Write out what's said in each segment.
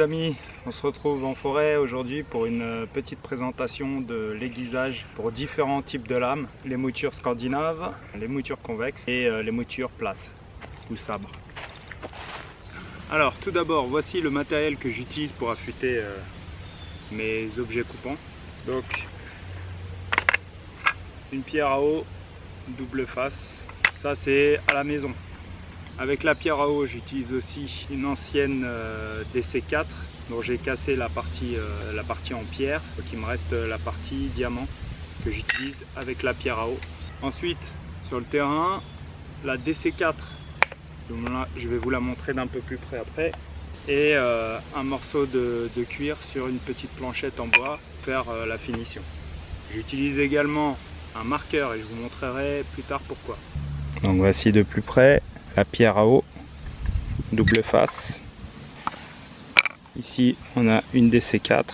amis, on se retrouve en forêt aujourd'hui pour une petite présentation de l'aiguisage pour différents types de lames. Les moutures scandinaves, les moutures convexes et les moutures plates ou sabres. Alors tout d'abord, voici le matériel que j'utilise pour affûter mes objets coupants. Donc une pierre à eau double face, ça c'est à la maison. Avec la pierre à eau, j'utilise aussi une ancienne DC4 dont j'ai cassé la partie en pierre, donc il me reste la partie diamant que j'utilise avec la pierre à eau. Ensuite, sur le terrain, la DC4, je vais vous la montrer d'un peu plus près après, et un morceau de cuir sur une petite planchette en bois pour faire la finition. J'utilise également un marqueur et je vous montrerai plus tard pourquoi. Donc voici de plus près la pierre à eau, double face. Ici on a une DC4,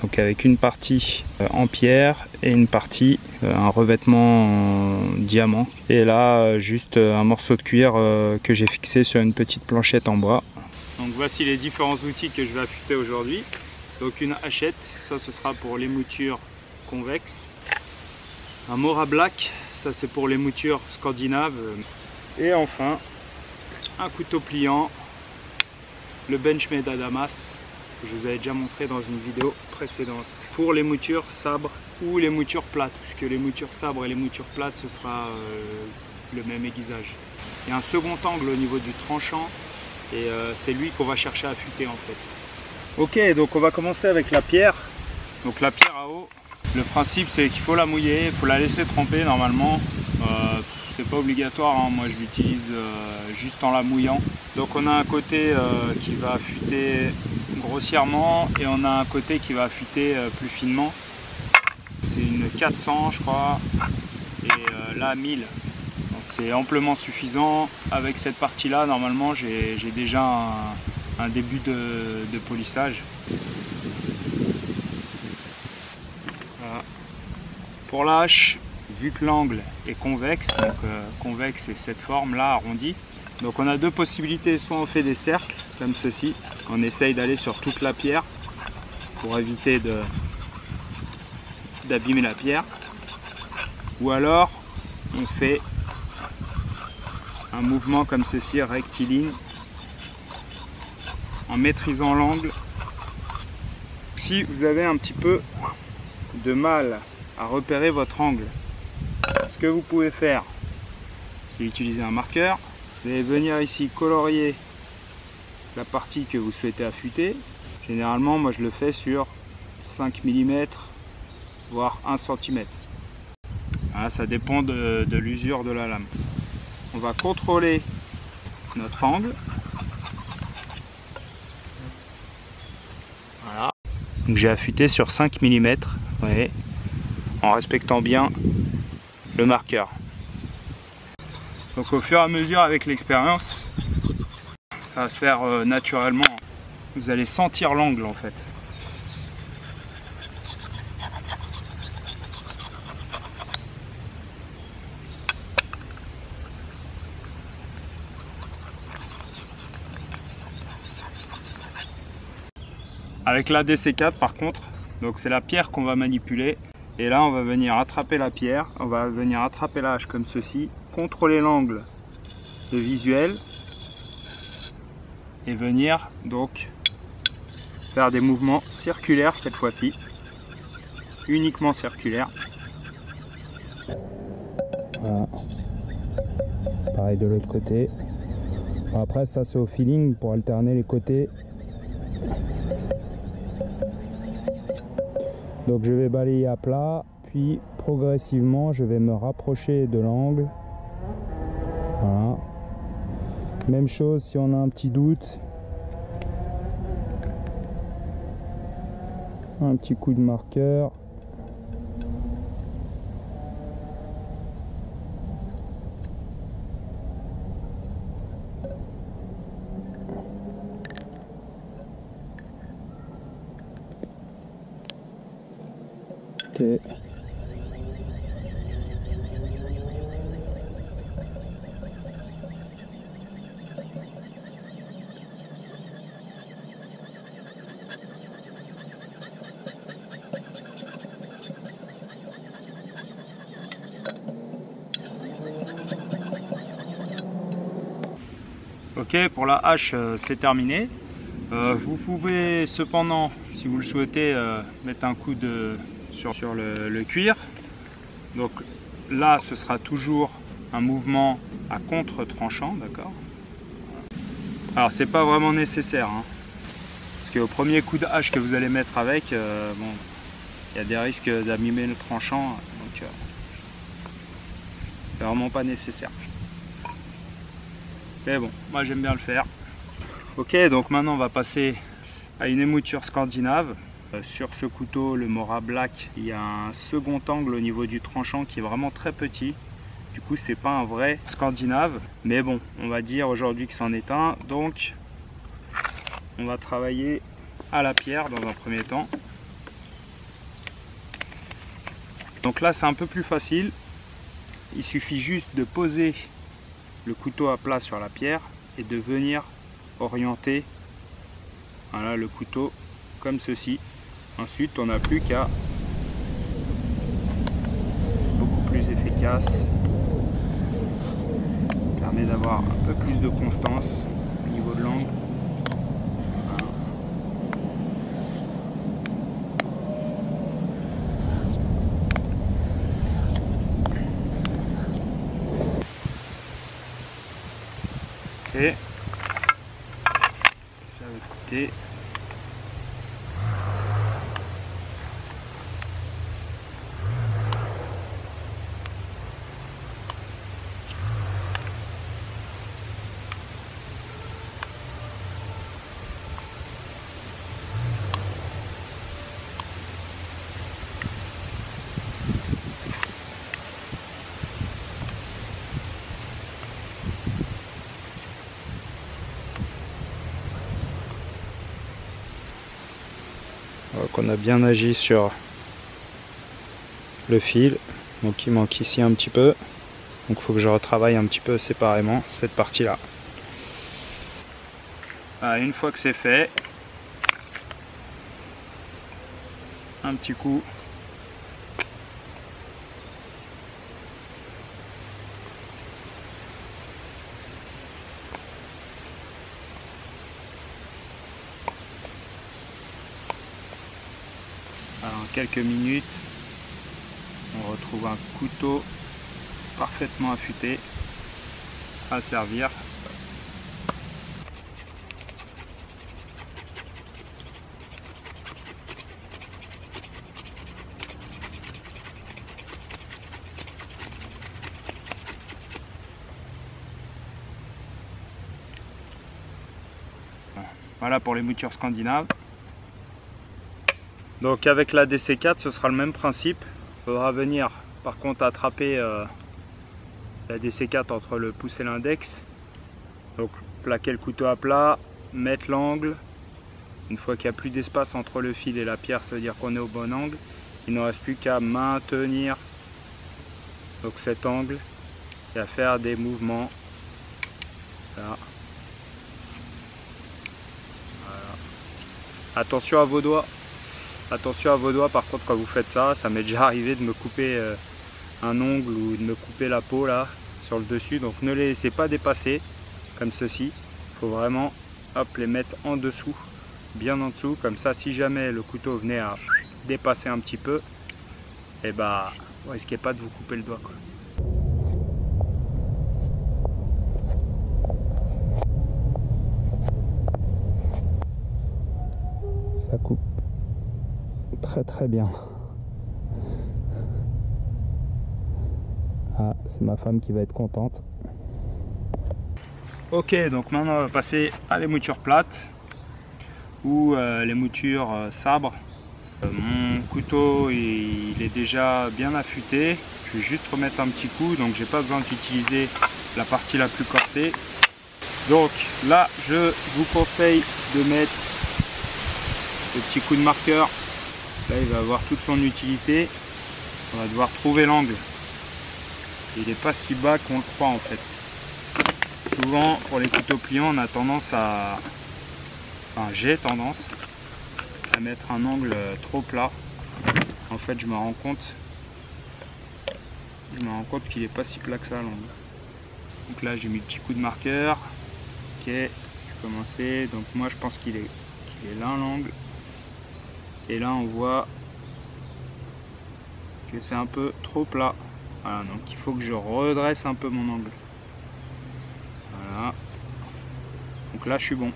donc avec une partie en pierre et une partie un revêtement en diamant. Et là juste un morceau de cuir que j'ai fixé sur une petite planchette en bois. Donc voici les différents outils que je vais affûter aujourd'hui. Donc une hachette, ça ce sera pour les moutures convexes. Un Mora Black, ça c'est pour les moutures scandinaves. Et enfin un couteau pliant, le Benchmade Adamas, que je vous avais déjà montré dans une vidéo précédente, pour les moutures sabres ou les moutures plates, puisque les moutures sabres et les moutures plates ce sera le même aiguisage. Il y a un second angle au niveau du tranchant et c'est lui qu'on va chercher à affûter en fait. Ok, donc on va commencer avec la pierre. Donc la pierre à eau, le principe c'est qu'il faut la mouiller, il faut la laisser tremper normalement. C'est pas obligatoire, hein. Moi je l'utilise juste en la mouillant. Donc on a un côté qui va affûter grossièrement et on a un côté qui va affûter plus finement. C'est une 400 je crois et là 1000. Donc c'est amplement suffisant. Avec cette partie là normalement j'ai déjà un début de polissage. Voilà. Pour la hache, vu que l'angle est convexe, donc convexe c'est cette forme là arrondie, donc on a deux possibilités, soit on fait des cercles comme ceci, on essaye d'aller sur toute la pierre pour éviter d'abîmer la pierre, ou alors on fait un mouvement comme ceci rectiligne en maîtrisant l'angle. Si vous avez un petit peu de mal à repérer votre angle, ce que vous pouvez faire, c'est utiliser un marqueur. Vous allez venir ici colorier la partie que vous souhaitez affûter. Généralement, moi je le fais sur 5 mm, voire 1 cm. Voilà, ça dépend de l'usure de la lame. On va contrôler notre angle. Voilà. Donc j'ai affûté sur 5 mm, vous voyez, en respectant bien le marqueur. Donc au fur et à mesure avec l'expérience, ça va se faire naturellement. Vous allez sentir l'angle en fait. Avec la DC4 par contre, donc c'est la pierre qu'on va manipuler. Et là on va venir attraper la pierre, on va venir attraper la hache comme ceci, contrôler l'angle de visuel et venir donc faire des mouvements circulaires cette fois-ci, uniquement circulaires. Voilà. Pareil de l'autre côté. Après ça c'est au feeling pour alterner les côtés. Donc je vais balayer à plat, puis progressivement je vais me rapprocher de l'angle. Voilà. Même chose si on a un petit doute. Un petit coup de marqueur. Ok. Ok, pour la hache c'est terminé. Vous pouvez cependant, si vous le souhaitez, mettre un coup sur le cuir. Donc là ce sera toujours un mouvement à contre-tranchant, d'accord. Alors c'est pas vraiment nécessaire, hein, parce qu'au premier coup de hache que vous allez mettre avec, bon, il y a des risques d'abîmer le tranchant, donc c'est vraiment pas nécessaire. Mais bon, moi j'aime bien le faire. Ok, donc maintenant on va passer à une émouture scandinave. Sur ce couteau, le Mora Black, il y a un second angle au niveau du tranchant qui est vraiment très petit. Du coup, c'est pas un vrai scandinave, mais bon, on va dire aujourd'hui que c'en est un. Donc, on va travailler à la pierre dans un premier temps. Donc là, c'est un peu plus facile. Il suffit juste de poser le couteau à plat sur la pierre et de venir orienter, voilà, le couteau comme ceci. Ensuite, on n'a plus qu'à, beaucoup plus efficace, permet d'avoir un peu plus de constance au niveau de l'angle. Et ça va côté. On a bien agi sur le fil, donc il manque ici un petit peu, donc il faut que je retravaille un petit peu séparément cette partie là. Une fois que c'est fait, un petit coup en quelques minutes, on retrouve un couteau parfaitement affûté à servir. Voilà pour les moutures scandinaves. Donc avec la DC4 ce sera le même principe. Il faudra venir par contre attraper la DC4 entre le pouce et l'index. Donc plaquer le couteau à plat, mettre l'angle. Une fois qu'il n'y a plus d'espace entre le fil et la pierre, ça veut dire qu'on est au bon angle. Il ne reste plus qu'à maintenir donc cet angle et à faire des mouvements. Là. Voilà. Attention à vos doigts. Attention à vos doigts par contre quand vous faites ça, ça m'est déjà arrivé de me couper un ongle ou de me couper la peau là sur le dessus, donc ne les laissez pas dépasser comme ceci. Il faut vraiment hop, les mettre en dessous, bien en dessous, comme ça si jamais le couteau venait à dépasser un petit peu, et bah vous risquez pas de vous couper le doigt quoi. Ça coupe très bien. Ah, c'est ma femme qui va être contente. Ok, donc maintenant on va passer à les moutures plates ou les moutures sabre. Mon couteau il est déjà bien affûté. Je vais juste remettre un petit coup, donc j'ai pas besoin d'utiliser la partie la plus corsée. Donc là, je vous conseille de mettre le petit coup de marqueur. Là, il va avoir toute son utilité. On va devoir trouver l'angle. Il n'est pas si bas qu'on le croit en fait. Souvent, pour les couteaux pliants, on a tendance à... Enfin, j'ai tendance à mettre un angle trop plat. En fait, je me rends compte qu'il n'est pas si plat que ça l'angle. Donc là, j'ai mis le petit coup de marqueur. Ok, je vais commencer. Donc moi je pense qu'il est là l'angle. Et là on voit que c'est un peu trop plat. Voilà, donc il faut que je redresse un peu mon angle. Voilà. Donc là je suis bon.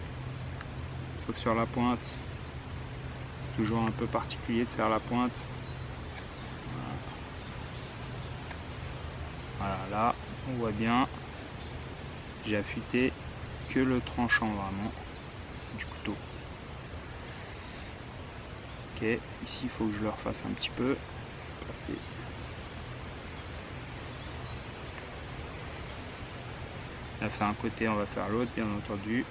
Sauf sur la pointe. C'est toujours un peu particulier de faire la pointe. Voilà, là on voit bien. J'ai affûté que le tranchant vraiment du couteau. Ok, ici il faut que je le refasse un petit peu. Passer. On a fait un côté, on va faire l'autre bien entendu.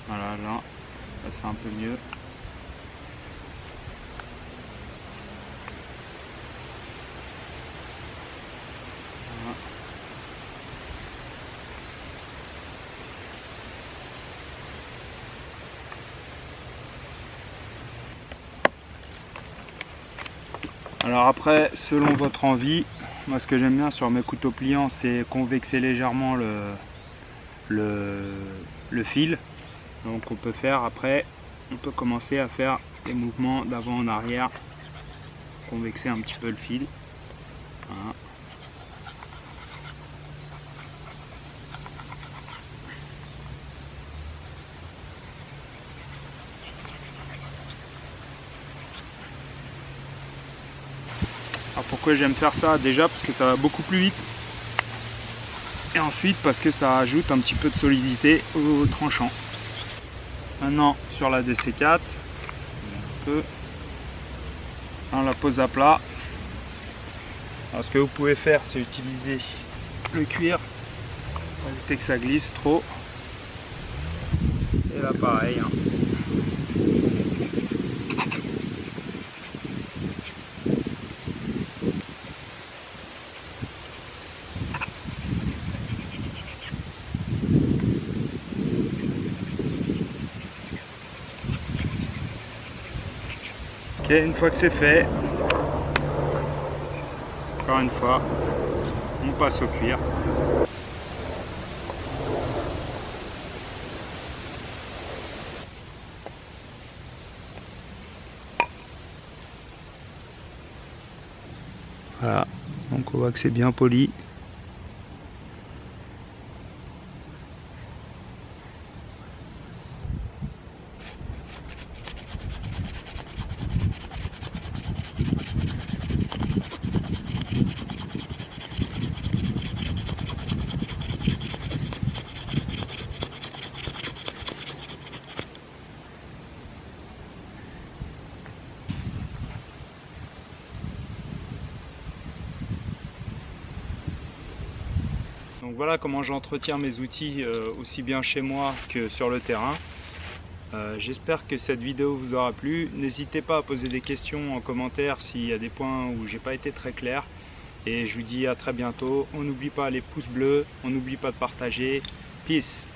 Voilà, là c'est un peu mieux. Voilà. Alors après, selon votre envie, moi ce que j'aime bien sur mes couteaux pliants, c'est convexer légèrement le fil. Donc on peut faire après, on peut commencer à faire des mouvements d'avant en arrière, convexer un petit peu le fil. Voilà. Alors pourquoi j'aime faire ça? Déjà parce que ça va beaucoup plus vite. Et ensuite parce que ça ajoute un petit peu de solidité au tranchant. Maintenant sur la DC4, on la pose à plat. Alors ce que vous pouvez faire, c'est utiliser le cuir pour éviter que ça glisse trop. Et là pareil. Ok, une fois que c'est fait, encore une fois, on passe au cuir. Voilà, donc on voit que c'est bien poli. Donc voilà comment j'entretiens mes outils aussi bien chez moi que sur le terrain. J'espère que cette vidéo vous aura plu. N'hésitez pas à poser des questions en commentaire s'il y a des points où j'ai pas été très clair. Et je vous dis à très bientôt. On n'oublie pas les pouces bleus, on n'oublie pas de partager. Peace!